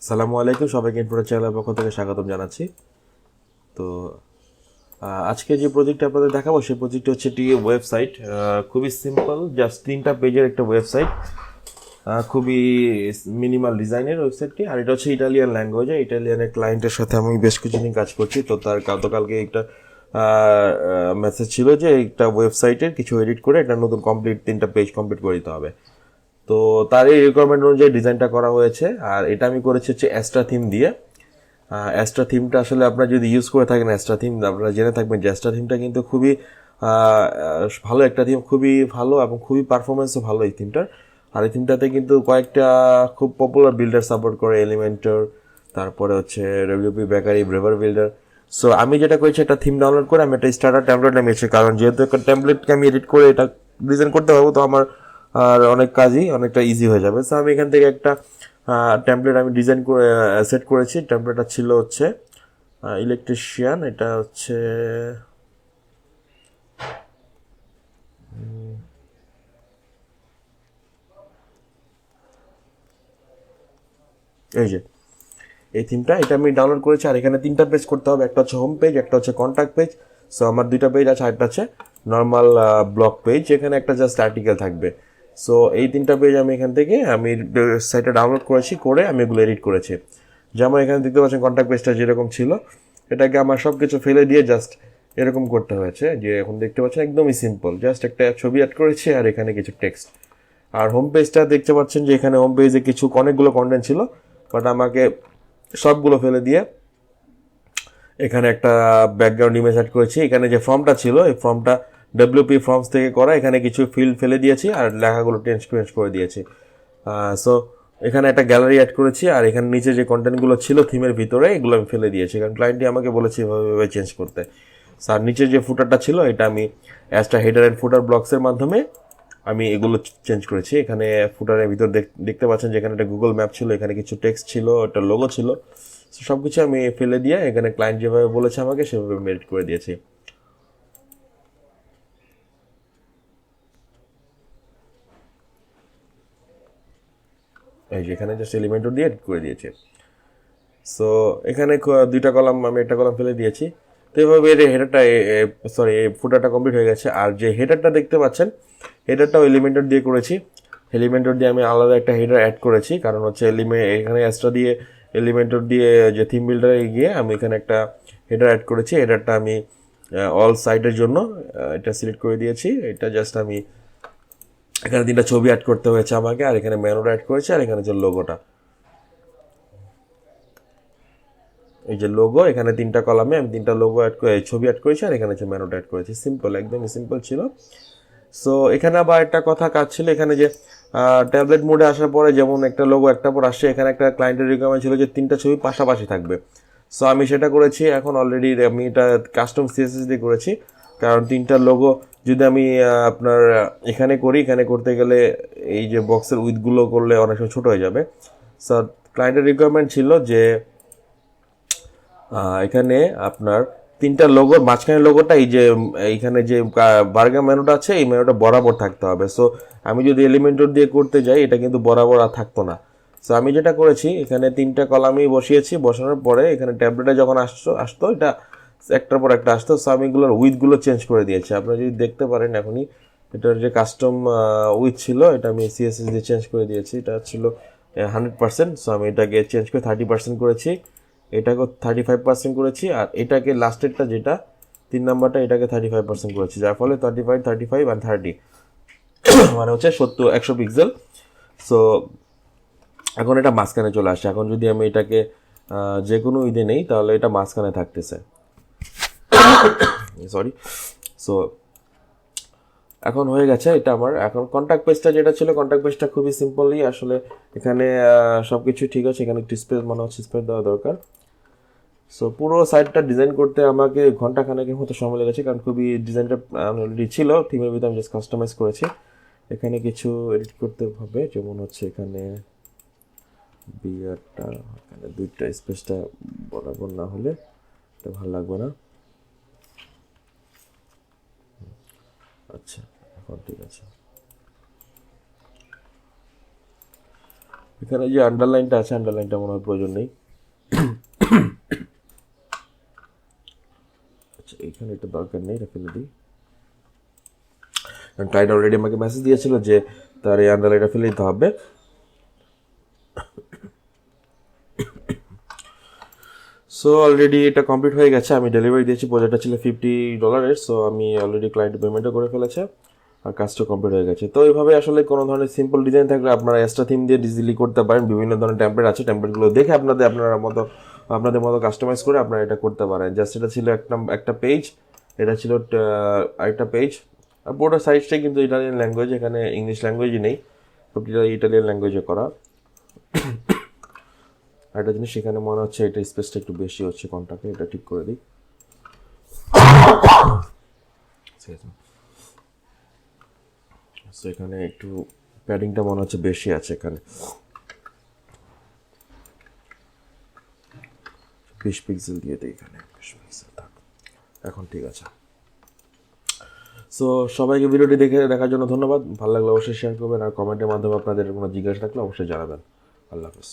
সালামু আলাইকুম, সবাইকে ইনফোটা চ্যানেলের পক্ষ থেকে স্বাগতম জানাচ্ছি। তো আজকে যে প্রজেক্টটা আপনাদের দেখাবো সেই প্রজেক্টটা হচ্ছে একটি ওয়েবসাইট। খুবই সিম্পল, জাস্ট 3টা পেজের একটা ওয়েবসাইট, খুবই মিনিমাল ডিজাইনের ওয়েবসাইটটি। আর এটা হচ্ছে ইটালিয়ান ল্যাঙ্গুয়েজে, ইটালিয়ানের ক্লায়েন্টের সাথে আমি বেশ কিছুদিন কাজ করছি। তো তার গতকালকে একটা মেসেজ ছিল যে একটা ওয়েবসাইটের কিছু এডিট করে একটা নতুন কমপ্লিট 3টা পেজ কমপ্লিট করে দিতে হবে। তো তার এই রিকোয়ারমেন্ট অনুযায়ী ডিজাইনটা করা হয়েছে। আর এটা আমি করেছি হচ্ছে অ্যাস্ট্রা থিম দিয়ে। অ্যাস্ট্রা থিমটা আসলে আপনারা যদি ইউজ করে থাকেন, অ্যাস্ট্রা থিম আপনারা জেনে থাকবেন যে অ্যাস্ট্রা থিমটা কিন্তু খুবই ভালো একটা থিম, খুবই ভালো এবং খুবই পারফরমেন্সও ভালো এই থিমটার। আর এই থিমটাতে কিন্তু কয়েকটা খুব পপুলার বিল্ডার সাপোর্ট করে, এলিমেন্টর, তারপরে হচ্ছে WP bakery, braver builder. So আমি যেটা করেছি একটা থিম ডাউনলোড করে আমি একটা স্টার্টার টেমপ্লেট নামিয়েছি, কারণ যেহেতু একটা টেমপ্লেটকে আমি এডিট করে এটা ডিজাইন করতে পারবো, তো আমার আর অনেক কাজই অনেকটা ইজি হয়ে যাবে। সো আমি এখান থেকে একটা টেমপ্লেট আমি ডিজাইন করে সেট করেছি। টেমপ্লেটটা ছিল হচ্ছে ইলেকট্রিশিয়ান। এটা হচ্ছে এই যে এই থিমটা, এটা আমি ডাউনলোড করেছি। আর এখানে 3টা পেজ করতে হবে, একটা হচ্ছে হোম পেজ, একটা হচ্ছে কন্ট্যাক্ট পেজ। সো আমার 2টা পেজ আছে, আরেকটা আছে নর্মাল ব্লগ পেজ, এখানে একটা জাস্ট আর্টিকেল থাকবে। সো এই 3টা পেজ আমি এখান থেকে আমি সাইটে ডাউনলোড করেছি, করে আমি এগুলো এডিট করেছি। যেমন এখানে দেখতে পাচ্ছেন কন্ট্যাক্ট পেজটা যেরকম ছিল, এটাকে আমার সব কিছু ফেলে দিয়ে জাস্ট এরকম করতে হয়েছে। যে এখন দেখতে পাচ্ছেন একদমই সিম্পল, জাস্ট একটা ছবি অ্যাড করেছি আর এখানে কিছু টেক্সট। আর হোম পেজটা দেখতে পাচ্ছেন যে এখানে হোম পেজে কিছু অনেকগুলো কন্টেন্ট ছিল, বাট আমাকে সবগুলো ফেলে দিয়ে এখানে একটা ব্যাকগ্রাউন্ড ইমেজ অ্যাড করেছি। এখানে যে ফর্মটা ছিল এই ফর্মটা ডব্লিউপি ফর্মস থেকে করা, এখানে কিছু ফিল্ড ফেলে দিয়েছি আর লেখাগুলো চেঞ্জ করে দিয়েছি। সো এখানে একটা গ্যালারি অ্যাড করেছি, আর এখানে নিচে যে কন্টেন্টগুলো ছিল থিমের ভিতরে এগুলো আমি ফেলে দিয়েছি, কারণ ক্লায়েন্টই আমাকে বলেছে এভাবে চেঞ্জ করতে। আর নিচে যে ফুটারটা ছিল এটা আমি অ্যাজটা হেডার অ্যান্ড ফুটার ব্লকসের মাধ্যমে আমি এগুলো চেঞ্জ করেছি। এখানে ফুটারের ভিতর দেখতে পাচ্ছেন যে এখানে একটা গুগল ম্যাপ ছিল, এখানে কিছু টেক্সট ছিল, একটা লোগো ছিল। সব কিছু আমি ফেলে দিয়ে এখানে ক্লায়েন্ট যেভাবে বলেছে আমাকে সেভাবে মেরিট করে দিয়েছি। এই যে এখানে জাস্ট এলিমেন্টর দিয়ে এডিট করে দিয়েছে। সো এখানে 2টা কলাম, আমি একটা কলাম ফেলে দিয়েছি। তো এইভাবে এর হেডারটা, সরি, এই ফুটারটা কমপ্লিট হয়ে গেছে। আর যে হেডারটা দেখতে পাচ্ছেন, হেডারটাও এলিমেন্টর দিয়ে করেছি। এলিমেন্টর দিয়ে আমি আলাদা একটা হেডার অ্যাড করেছি, কারণ হচ্ছে এখানে এক্সট্রা দিয়ে এলিমেন্টর দিয়ে যে থিম বিল্ডারে গিয়ে আমি এখানে একটা হেডার অ্যাড করেছি। হেডারটা আমি অল সাইডের জন্য এটা সিলেক্ট করে দিয়েছি। এটা জাস্ট আমি এখানে 3টা ছবি অ্যাড করতে হয়েছে আমাকে, আর এখানে ম্যানোটা অ্যাড করেছি, আর এখানে যে লোগোটা, এই যে লোগো, এখানে 3টা কলামে আমি 3টা লোগো অ্যাড করে ছবি অ্যাড করেছি, আর এখানে হচ্ছে ম্যানোটা অ্যাড করেছি। সিম্পল, একদমই সিম্পল ছিল। সো এখানে আবার একটা কথা কাজ ছিল, এখানে যে ট্যাবলেট মোডে আসার পরে যেমন একটা লোগো একটা পর আসছে, এখানে একটা ক্লায়েন্টের রিকোয়ারমেন্ট ছিল যে 3টা ছবি পাশাপাশি থাকবে। সো আমি সেটা করেছি। এখন অলরেডি আমি এটা কাস্টম সিএসএস দিয়ে করেছি, কারণ 3টা লোগো যদি আমি আপনার এখানে করি, এখানে করতে গেলে এই যে বক্সের উইথগুলো করলে অনেক সময় ছোটো হয়ে যাবে। সো ক্লায়েন্টের রিকোয়ারমেন্ট ছিল যে এখানে আপনার 3টা লোগোর মাঝখানে লোগোটা এই যে এইখানে যে বার্গার মেনুটা আছে এই মেনুটা বরাবর থাকতে হবে। সো আমি যদি এলিমেন্টর দিয়ে করতে যাই এটা কিন্তু বরাবর আর থাকতো না। সো আমি যেটা করেছি, এখানে 3টা কলামই বসিয়েছি, বসানোর পরে এখানে ট্যাবলেটে যখন আসতো এটা একটার পর একটা আসতো। সো আমি এগুলোর উইথগুলো চেঞ্জ করে দিয়েছি। আপনারা যদি দেখতে পারেন এখনই, এটার যে কাস্টম উইথ ছিল এটা আমি সিএসএস দিয়ে চেঞ্জ করে দিয়েছি। এটা ছিল 100%। সো আমি এটাকে চেঞ্জ করে 30% করেছি, এটাকে 35% করেছি, আর এটাকে লাস্টেরটা যেটা 3 নাম্বারটা এটাকে 35% করেছি, যার ফলে 35, 35 আর 30 মানে হচ্ছে 100 পিক্সেল। সো এখন এটা মাঝখানে চলে আসে। এখন যদি আমি এটাকে যে কোনো ঈদে নেই তাহলে এটা মাঝখানে থাকতেছে, সরি। সো এখন হয়ে গেছে এটা আমার। এখন কন্ট্যাক্ট পেজটা যেটা ছিল, কন্ট্যাক্ট পেজটা খুবই সিম্পলই আসলে। এখানে সব কিছু ঠিক আছে, এখানে একটু স্পেস মনে হচ্ছে স্পেস দেওয়া দরকার। সো পুরো সাইটটা ডিজাইন করতে আমাকে ঘন্টাখানেকের মতো সময় লেগেছে, কারণ খুবই ডিজাইনটা অলরেডি ছিল থিমের ভিতরে, আমি জাস্ট কাস্টমাইজ করেছি। এখানে কিছু এডিট করতে হবে, যেমন হচ্ছে এখানে বিয়ারটা, এখানে 2টা স্পেসটা বরাবর না হলে এটা ভালো লাগবে না। আচ্ছা, এখন ঠিক আছে। এখানে যে আন্ডারলাইনটা আছে, আন্ডারলাইনটা মনে হয় প্রয়োজন নেই। আচ্ছা, এখানে এটা দরকার নেই, এটা ফেলে দিই। ক্লায়েন্ট অলরেডি আমাকে মেসেজ দিয়েছিল যে তার এই আন্ডারলাইনটা ফেলে দিতে হবে। সো অলরেডি এটা কমপ্লিট হয়ে গেছে, আমি ডেলিভারি দিয়েছি। প্রজেক্টটা ছিল $50, সো আমি অলরেডি ক্লায়েন্ট পেমেন্টও করে ফেলেছে আর কাজটা কমপ্লিট হয়ে গেছে। তো এইভাবে আসলে কোনো ধরনের সিম্পল ডিজাইন থাকলে আপনারা এক্সট্রা থিম দিয়ে ইজিলি করতে পারেন। বিভিন্ন ধরনের টেমপ্লেট আছে, টেমপ্লেটগুলো দেখে আপনাদের মতো কাস্টমাইজ করে আপনারা এটা করতে পারেন। জাস্ট এটা ছিল একটা পেজ, এটা ছিল আরেকটা পেজ। আর পুরোটা সাইজটাই কিন্তু ইটালিয়ান ল্যাঙ্গুয়েজ, এখানে ইংলিশ ল্যাঙ্গুয়েজই নেই, প্রতিটা ইটালিয়ান ল্যাঙ্গুয়েজে করা। একটা জিনিস এখানে মনে হচ্ছে এটা স্পেসটা একটু বেশি হচ্ছে কন্ট্রাক্টে, এটা ঠিক করে দিই। সো এখানে একটু প্যাডিংটা মনে হচ্ছে বেশি আছে, এখানে 20 পিক্সেল দিয়ে দিই, এখানে 20 পিক্সেল থাক, এখন ঠিক আছে। সো সবাইকে ভিডিওটি দেখার জন্য ধন্যবাদ। ভালো লাগলে অবশ্যই শেয়ার করবেন আর কমেন্টের মাধ্যমে আপনাদের কোনো জিজ্ঞাসা থাকলে অবশ্যই জানাবেন। আল্লাহ হাফেজ।